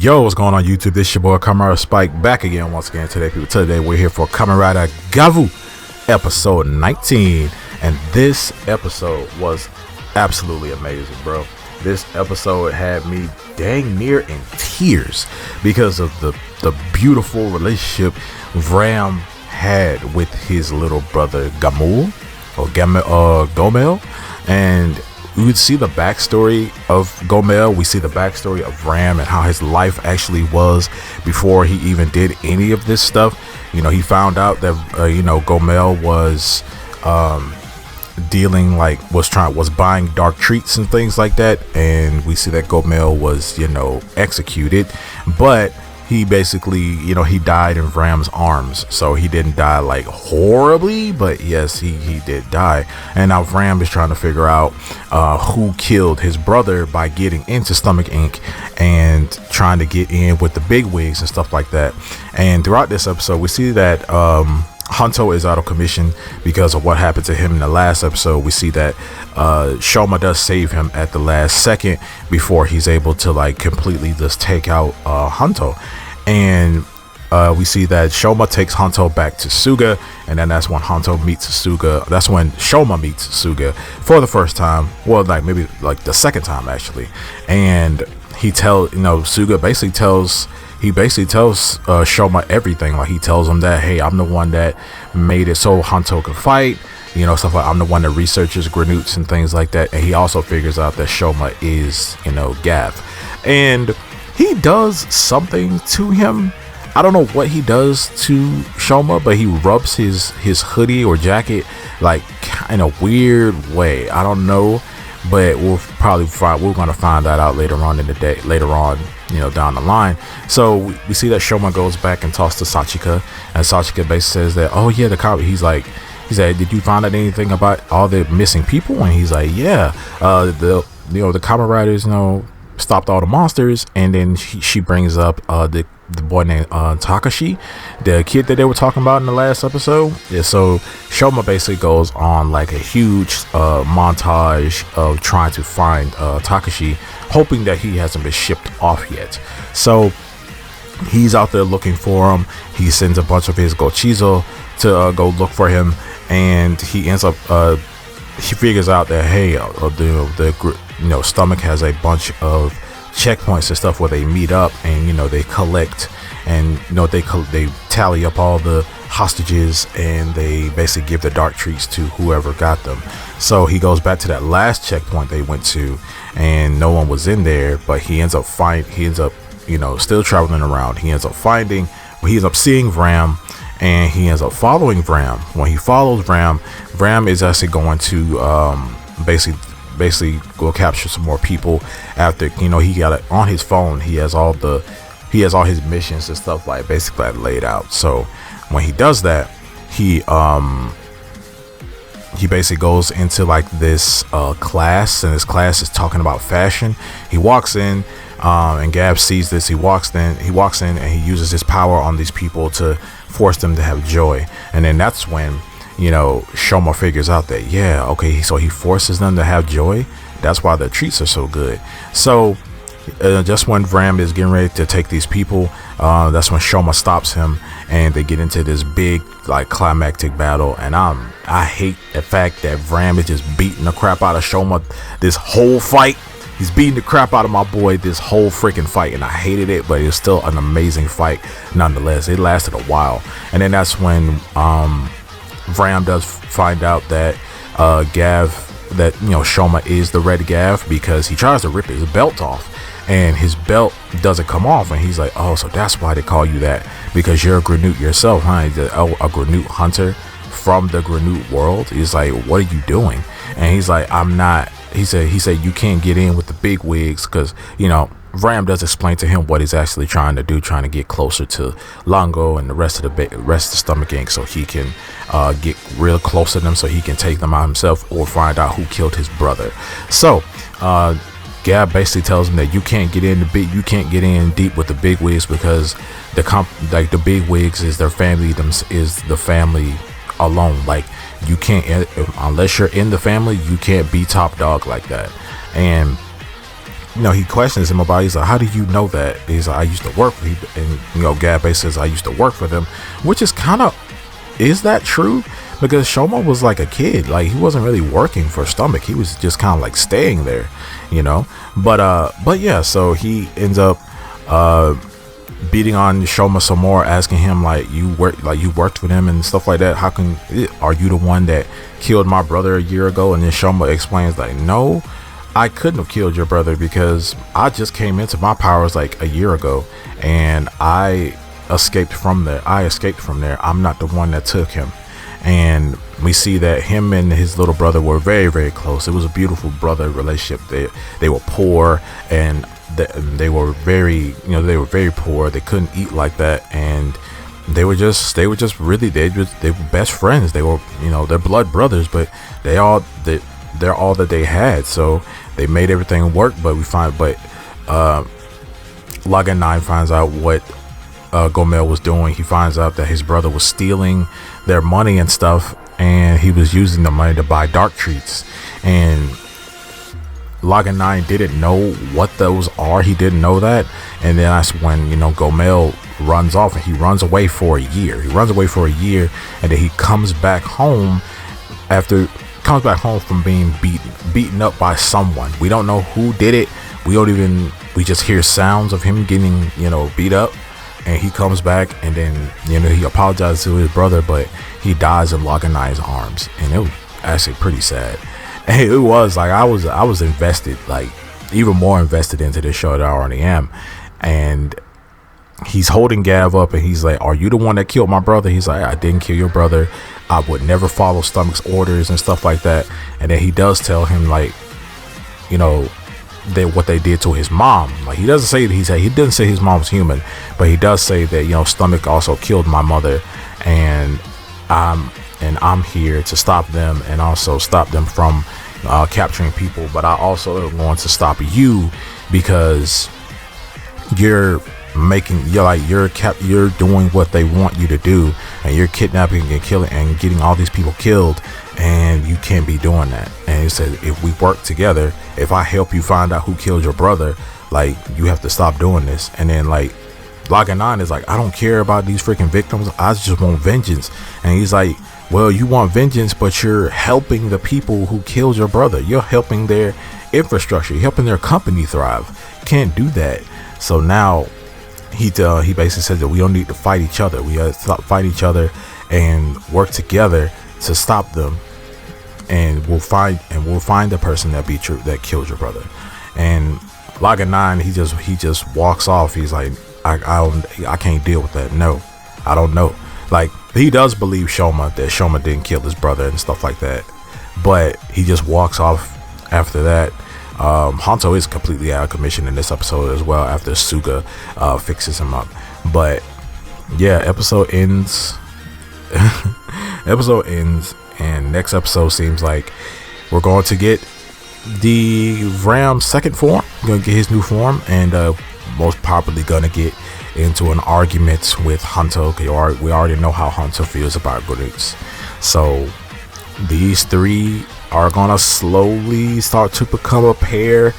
Yo, what's going on YouTube? This your boy Kamen Spike back again once again today, people. Today we're here for Kamen Rider GAVV episode 19, and this episode was absolutely amazing, bro. This episode had me dang near in tears because of the beautiful relationship Ram had with his little brother Gomel, and we would see the backstory of Gomel. We see the backstory of Ram and how his life actually was before he even did any of this stuff. You know, he found out that Gomel was was buying dark treats and things like that, and we see that Gomel was executed, but he basically he died in Ram's arms. So he didn't die like horribly, but yes, he did die. And now Ram is trying to figure out who killed his brother by getting into Stomach Inc. and trying to get in with the big wigs and stuff like that. And throughout this episode, we see that Hunto is out of commission because of what happened to him in the last episode. We see that Shoma does save him at the last second before he's able to completely just take out Hunto. And we see that Shoma takes Hunto back to Suga, and then that's when Hunto meets Suga. That's when Shoma meets Suga for the first time. Well, maybe the second time actually. And he Suga basically tells Shoma everything. He tells him that, hey, I'm the one that made it so Hunto could fight, stuff like I'm the one that researches granutes and things like that. And he also figures out that Shoma is GAVV, and he does something to him. I don't know what he does to Shoma, but he rubs his hoodie or jacket in a weird way. I don't know, but we're gonna find that out later on in the day, down the line. So we see that Shoma goes back and talks to Sachika, and Sachika basically says that, oh yeah, he said, did you find out anything about all the missing people? And he's like, yeah, the Kamen Riders stopped all the monsters. And then she brings up the boy named Takashi, the kid that they were talking about in the last episode. Yeah, so Shoma basically goes on a huge montage of trying to find Takashi, hoping that he hasn't been shipped off yet. So he's out there looking for him. He sends a bunch of his Gochizo to go look for him, and he ends up he figures out that, hey, the Stomach has a bunch of checkpoints and stuff where they meet up, and they collect, and they tally up all the hostages, and they basically give the dark treats to whoever got them. So he goes back to that last checkpoint they went to, and no one was in there, but he ends up still traveling around. He ends up seeing Ram, and he ends up following Ram. When he follows Ram is actually going to basically go capture some more people. After he got it on his phone, he has all his missions and stuff basically laid out. So when he does that, he basically goes into this class, and this class is talking about fashion. He walks in, and GAVV sees this. He walks in and he uses his power on these people to force them to have joy. And then that's when Shoma figures out that, yeah, okay, so he forces them to have joy. That's why the treats are so good. So just when Ram is getting ready to take these people, that's when Shoma stops him, and they get into this big climactic battle. And I hate the fact that Ram is just beating the crap out of Shoma this whole fight. He's beating the crap out of my boy this whole freaking fight, and I hated it, but it was still an amazing fight nonetheless. It lasted a while, and then that's when Ram does find out that GAVV, that Shoma is the red GAVV, because he tries to rip his belt off, and his belt doesn't come off, and he's like, oh, so that's why they call you that, because you're a granute yourself, huh? He's a granute hunter from the granute world. He's like, what are you doing? And he's like, I'm not. He said you can't get in with the big wigs, because Ram does explain to him what he's actually trying to do, trying to get closer to Longo and the rest of the Stomach Inc. so he can get real close to them, so he can take them out himself or find out who killed his brother. So GAVV basically tells him that you can't get in deep with the big wigs, because the big wigs is their family, is the family alone. You can't, unless you're in the family, you can't be top dog like that. And he questions him about it. He's like, how do you know that? He's like, I used to work for him. And GAVV says, I used to work for them, which is kind of, is that true? Because Shoma was like a kid, like he wasn't really working for Stomach. He was just kind of like staying there, but yeah, so he ends up beating on Shoma some more, asking him you worked for them and stuff like that. How can, are you the one that killed my brother a year ago? And then Shoma explains no, I couldn't have killed your brother because I just came into my powers like a year ago, and I escaped from there. I'm not the one that took him. And we see that him and his little brother were very, very close. It was a beautiful brother relationship. They were poor, and they were very poor. They couldn't eat like that, and they were just really, they were best friends. They were, they're blood brothers, but they're all that they had. So they made everything work. But Logan 9 finds out what Gomel was doing. He finds out that his brother was stealing their money and stuff, and he was using the money to buy dark treats. And Logan 9 didn't know what those are. He didn't know that. And then that's when Gomel runs off, and he runs away for a year. And then he comes back home from being beaten up by someone. We don't know who did it. We just hear sounds of him getting beat up. And he comes back, and then he apologizes to his brother, but he dies in Logan 9's arms. And it was actually pretty sad. And it was I was invested, even more invested into this show than I already am. And he's holding Gav up, and he's like, are you the one that killed my brother? He's like, I didn't kill your brother. I would never follow Stomach's orders and stuff like that. And then he does tell him what they did to his mom. He doesn't say that he didn't say his mom's human, but he does say that Stomach also killed my mother, and I'm here to stop them and also stop them from capturing people. But I also want to stop you because you're doing what they want you to do, and you're kidnapping and killing and getting all these people killed, and you can't be doing that. And he said, if we work together, if I help you find out who killed your brother, you have to stop doing this. And then Logan 9 is I don't care about these freaking victims, I just want vengeance. And he's like, well, you want vengeance, but you're helping the people who killed your brother. You're helping their infrastructure, you're helping their company thrive. Can't do that. So now he basically says that we don't need to fight each other. We gotta stop fighting each other and work together to stop them. And we'll find the person that killed your brother. And Logan 9, he just walks off. He's like, I can't deal with that. No, I don't know. He does believe Shoma, that Shoma didn't kill his brother and stuff like that, but he just walks off after that. Hanto is completely out of commission in this episode as well after Suga fixes him up. But yeah, episode ends. And next episode seems like we're going to get the Ram's second form. We're going to get his new form, and most probably going to get into an argument with Hanto. We already know how Hanto feels about Brutes. So these three are going to slowly start to become a pair,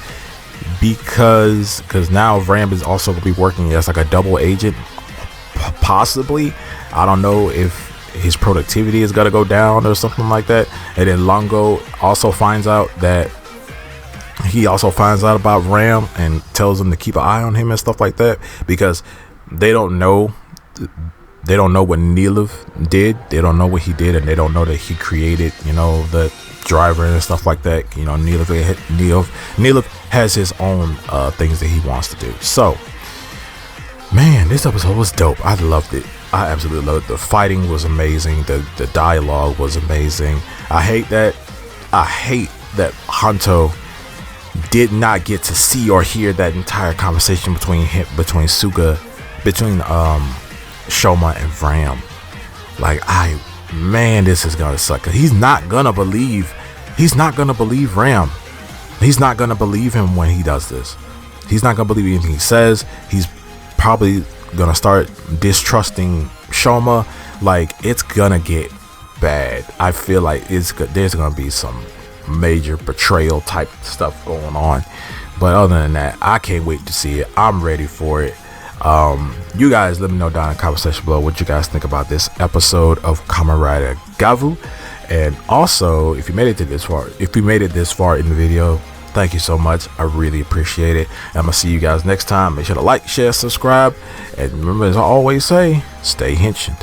because now Ram is also going to be working as a double agent, possibly. I don't know if his productivity is gonna go down or something like that. And then Longo also finds out about Ram and tells him to keep an eye on him and stuff like that, because they don't know what Nilov did. They don't know what he did, and they don't know that he created the driver and stuff like that. Nilov has his own things that he wants to do. So man, this episode was dope. I loved it. I absolutely loved it. The fighting was amazing. The dialogue was amazing. I hate that Hanto did not get to see or hear that entire conversation between Shoma and Ram. This is gonna suck. He's not gonna believe Ram. He's not gonna believe him when he does this. He's not gonna believe anything he says. He's probably gonna start distrusting Shoma. It's gonna get bad. I feel there's gonna be some major betrayal type stuff going on. But other than that, I can't wait to see it. I'm ready for it. You guys let me know down in the comment section below what you guys think about this episode of Kamen Rider GAVV. And also, if you made it this far in the video, thank you so much. I really appreciate it. I'm gonna see you guys next time. Make sure to like, share, subscribe, and remember, as I always say, stay henching.